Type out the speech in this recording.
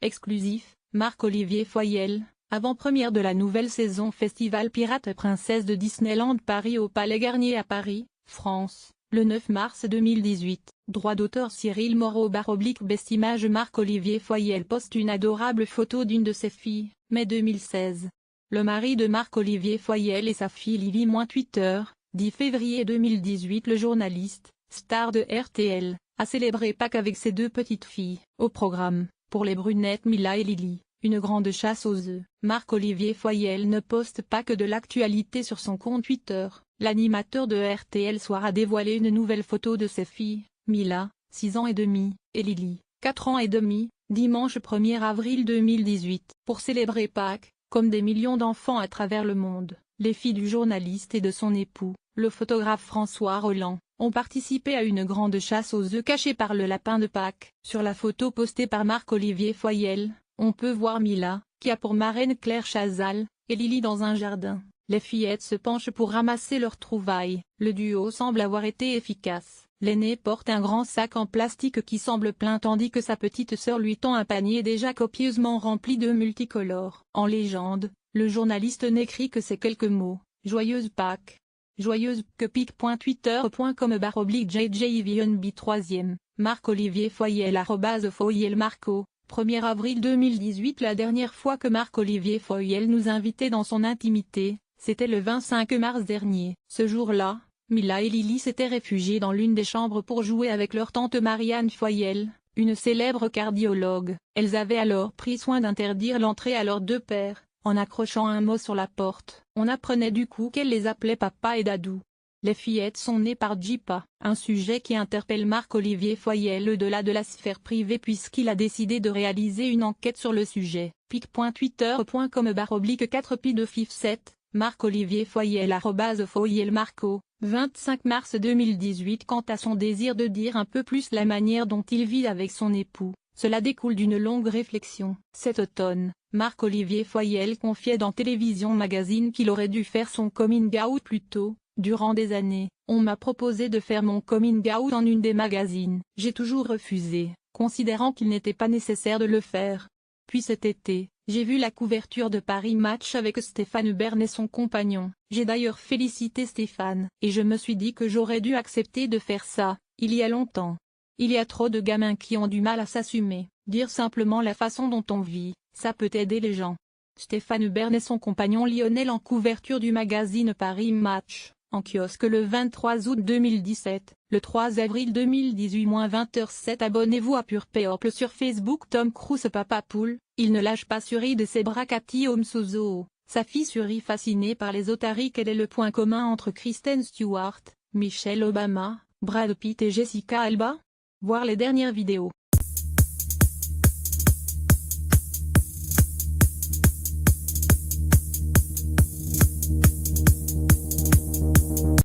exclusif, Marc-Olivier Foyel, avant-première de la nouvelle saison Festival Pirate Princesse de Disneyland Paris au Palais Garnier à Paris, France, le 9 mars 2018. Droit d'auteur Cyril Moreau/Bestimage Marc-Olivier Foyel poste une adorable photo d'une de ses filles, mai 2016. Le mari de Marc-Olivier Foyel et sa fille Lily Twitter, 10 février 2018. Le journaliste, star de RTL, a célébré Pâques avec ses deux petites filles. Au programme, pour les brunettes Mila et Lily, une grande chasse aux œufs. Marc-Olivier Foyel ne poste pas que de l'actualité sur son compte Twitter. L'animateur de RTL Soir a dévoilé une nouvelle photo de ses filles, Mila, 6 ans et demi, et Lily, 4 ans et demi, dimanche 1er avril 2018. Pour célébrer Pâques, comme des millions d'enfants à travers le monde, les filles du journaliste et de son époux, le photographe François Rolland, ont participé à une grande chasse aux œufs cachée par le lapin de Pâques. Sur la photo postée par Marc-Olivier Foyel, on peut voir Mila, qui a pour marraine Claire Chazal, et Lily dans un jardin. Les fillettes se penchent pour ramasser leurs trouvailles. Le duo semble avoir été efficace. L'aînée porte un grand sac en plastique qui semble plein tandis que sa petite sœur lui tend un panier déjà copieusement rempli d'œufs multicolores. En légende, le journaliste n'écrit que ces quelques mots: Joyeuse Pâques. Joyeuse que pic.twitter.com/JJIVNB 3e, Marc-Olivier Foyel @FoyelMarco, 1er avril 2018. La dernière fois que Marc-Olivier Foyel nous invitait dans son intimité, c'était le 25 mars dernier. Ce jour-là, Mila et Lily s'étaient réfugiées dans l'une des chambres pour jouer avec leur tante Marianne Foyel, une célèbre cardiologue. Elles avaient alors pris soin d'interdire l'entrée à leurs deux pères, en accrochant un mot sur la porte. On apprenait du coup qu'elle les appelait Papa et Dadou. Les fillettes sont nées par Jipa, un sujet qui interpelle Marc-Olivier Foyel au-delà de la sphère privée puisqu'il a décidé de réaliser une enquête sur le sujet. pic.twitter.com/4pi2fif7, Marc-Olivier Foyel @FoyelMarco, 25 mars 2018. Quant à son désir de dire un peu plus la manière dont il vit avec son époux, cela découle d'une longue réflexion. Cet automne, Marc-Olivier Foyel confiait dans Télévision Magazine qu'il aurait dû faire son coming out plus tôt. Durant des années, on m'a proposé de faire mon coming out en une des magazines. J'ai toujours refusé, considérant qu'il n'était pas nécessaire de le faire. Puis cet été, j'ai vu la couverture de Paris Match avec Stéphane Bern et son compagnon. J'ai d'ailleurs félicité Stéphane, et je me suis dit que j'aurais dû accepter de faire ça, il y a longtemps. Il y a trop de gamins qui ont du mal à s'assumer. Dire simplement la façon dont on vit, ça peut aider les gens. Stéphane Bern et son compagnon Lionel en couverture du magazine Paris Match. En kiosque le 23 août 2017, le 3 avril 2018 -20h07. Abonnez-vous à Pure People sur Facebook. Tom Cruise Papa Poule, il ne lâche pas Suri de ses bras. Cathy Holmes Zoo, sa fille Suri fascinée par les otaries. Quel est le point commun entre Kristen Stewart, Michelle Obama, Brad Pitt et Jessica Alba? Voir les dernières vidéos.